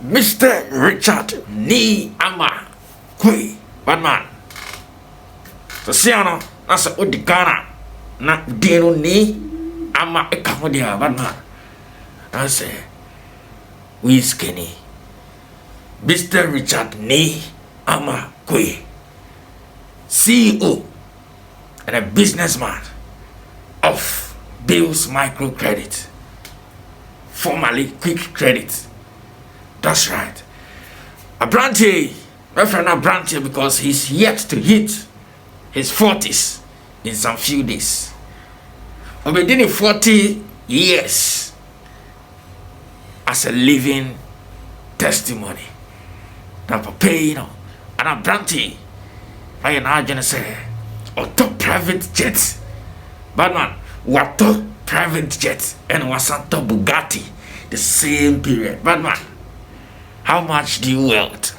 Mr. Richard ni Armah Quaye, bad man. So see that's a Ghana. Na deno ni Armah ekamodia, bad man. I say, we skinny. Mr. Richard ni Armah Quaye, CEO and a businessman of Bill's Microcredit, formerly Quick Credit. That's right. A brandy, my friend, a brandy, because he's yet to hit his 40s in some few days. Within 40 years as a living testimony. Now, papa, and a brandy, I am now going to say, or top private jet. But man, what top private jet and was a top Bugatti the same period. But man, how much do you wealth?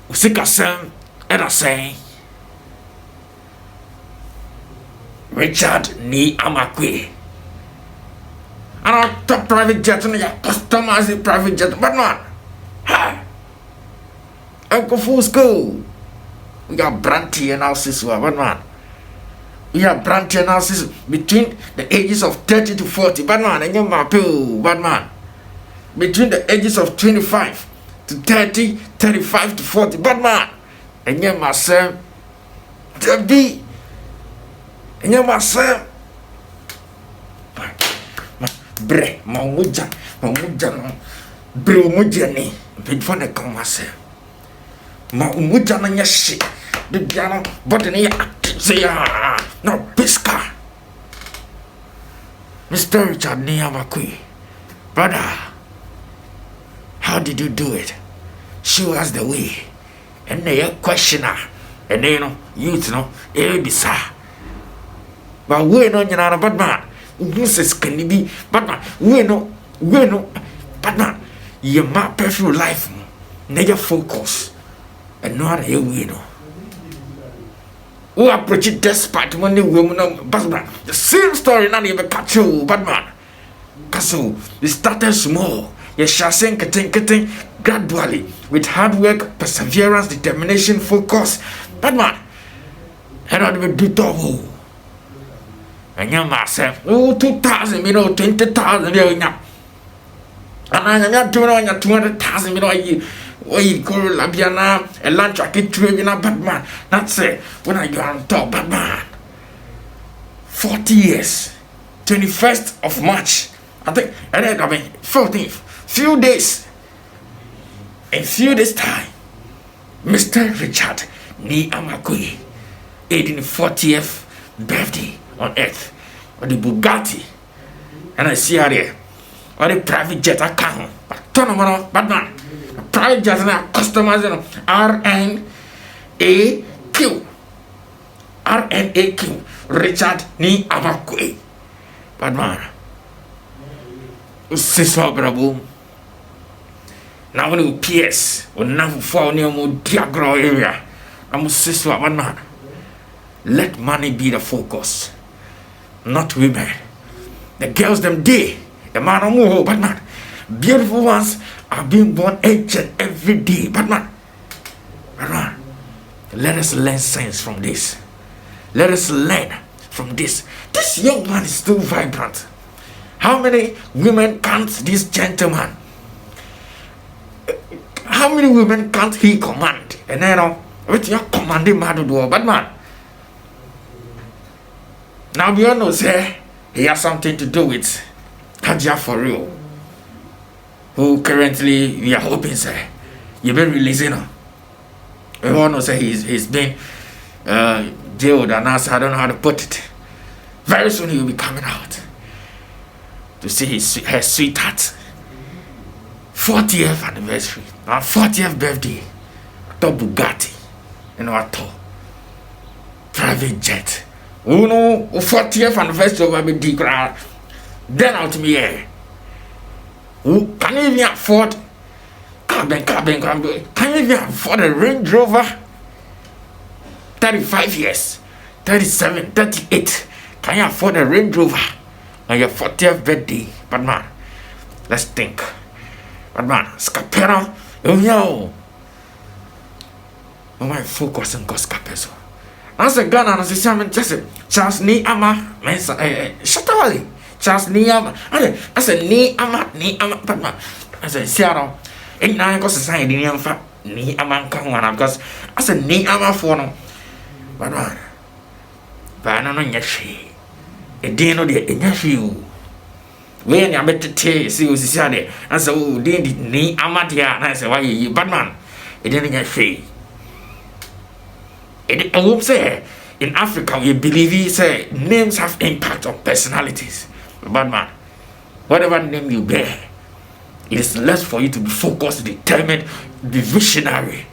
Usikasem and I say Richard ni Armah Quaye. And our top private jet and your customized private jet. But man, ha! Uncle Full School. We got brandy analysis, but man. We have brandy analysis between the ages of 30 to 40. But man, and your pill, but man. Between the ages of 25 to 30, 35 to 40. But man, and your myself, the B, and your myself. Bre, Mamuja, Bro Mujani, before the come myself. Mamuja and your shit. The piano, but in here, say, no, Pisca. Mr. Richard ni Armah Quaye, brother, how did you do it? Show us the way. And they questioner, and they youth, it be sir. But we know you're not a bad man. Who says can you be bad man? We know, bad man. You map perfect life, never focus, and not a we know. Who approach it despite money women, but man, the same story not even catch you, bad man. So we started small. You shall sing getting gradually with hard work, perseverance, determination, focus. Bad man, and I will do double. And you myself, 2,000, 20,000, and I'm not doing 200,000, you go Labiana, a lunch I get to you, bad man. That's it. When I go on top, bad man. 40 years, 21st of March, I think, and then 14th, few days, in few days time, Mr. Richard ni Armah Quaye, 40th birthday on earth, or the Bugatti, and I see her there, or the private jet I come, bad man. Private jet and customers, RNAQ, Richard ni Armah Quaye, bad man. Sister Bravo. Now when you PS, or now for near more diagro area, I'm sister, bad man. Let money be the focus, not women. The girls them day, the man on move, bad man. Beautiful ones are being born each and every day, bad man. Bad man. Let us learn science from this. Let us learn from this. This young man is still vibrant. How many women can't this gentleman? How many women can't he command? And then, with your commanding man to do, bad man. Now we all know, say, he has something to do with Kaja for real. Who currently we are hoping, say, you've been releasing him. We all know, say, he's been jailed and I don't know how to put it. Very soon he will be coming out to see her sweetheart. 40th anniversary, our 40th birthday, top Bugatti, our top private jet. Oh no, 40th anniversary of a big crowd. Then out to me here. Who can you even afford? Can you even afford a Range Rover? 35 years, 37, 38. Can you afford a Range Rover on your 40th birthday? But man, let's think. But man, scapero, yo. Oh my focus on Coscapeso. As a gun, as a salmon, just Charles Ni Ama, Mensa, Shatawali, Charles Ni Ama, as a Ni Ama, but man, as a Seattle, ain't nine society in fact, Ni Ama Kawana, because as a Ni Ama for no. But man, Banana Yashi, a dino de Yashi. When you better say, see, you see, and so did Ni Amatia, and I say, why you, but man, it didn't Yashi. I would say in Africa we believe say names have impact on personalities. But man, whatever name you bear, it is less for you to be focused, determined, be visionary,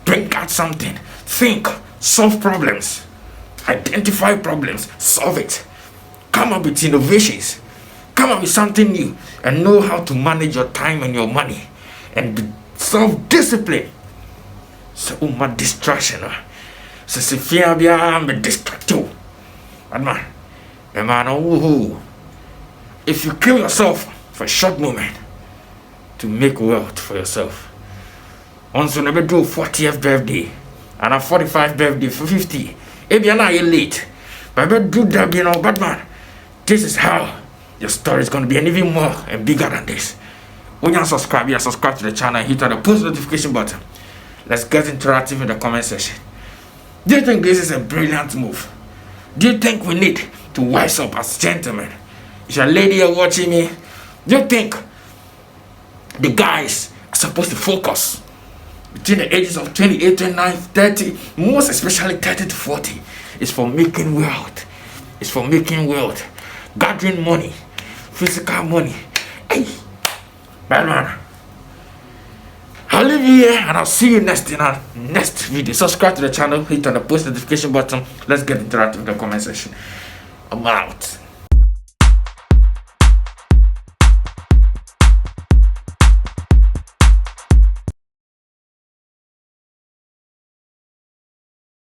bring out something, think, solve problems, identify problems, solve it, come up with innovations, come up with something new, and know how to manage your time and your money, and self-discipline. So my distraction. So fear be I'm distract you. And man, if you kill yourself for a short moment to make wealth for yourself, once you never do 40th birthday and a 45th birthday for 50, if you're not late, but do that, but man, this is how your story is going to be, and even more and bigger than this. When you subscribe to the channel and hit on the post notification button. Let's get interactive in the comment section. Do you think this is a brilliant move? Do you think we need to wise up as gentlemen? Is your lady here watching me? Do you think the guys are supposed to focus between the ages of 28, 29, 30, most especially 30 to 40? It's for making wealth. It's for making wealth. Gathering money. Physical money. Hey, bad man. I'll leave you here and I'll see you in our next video. Subscribe to the channel, hit on the post notification button. Let's get interactive in the comment section. I'm out.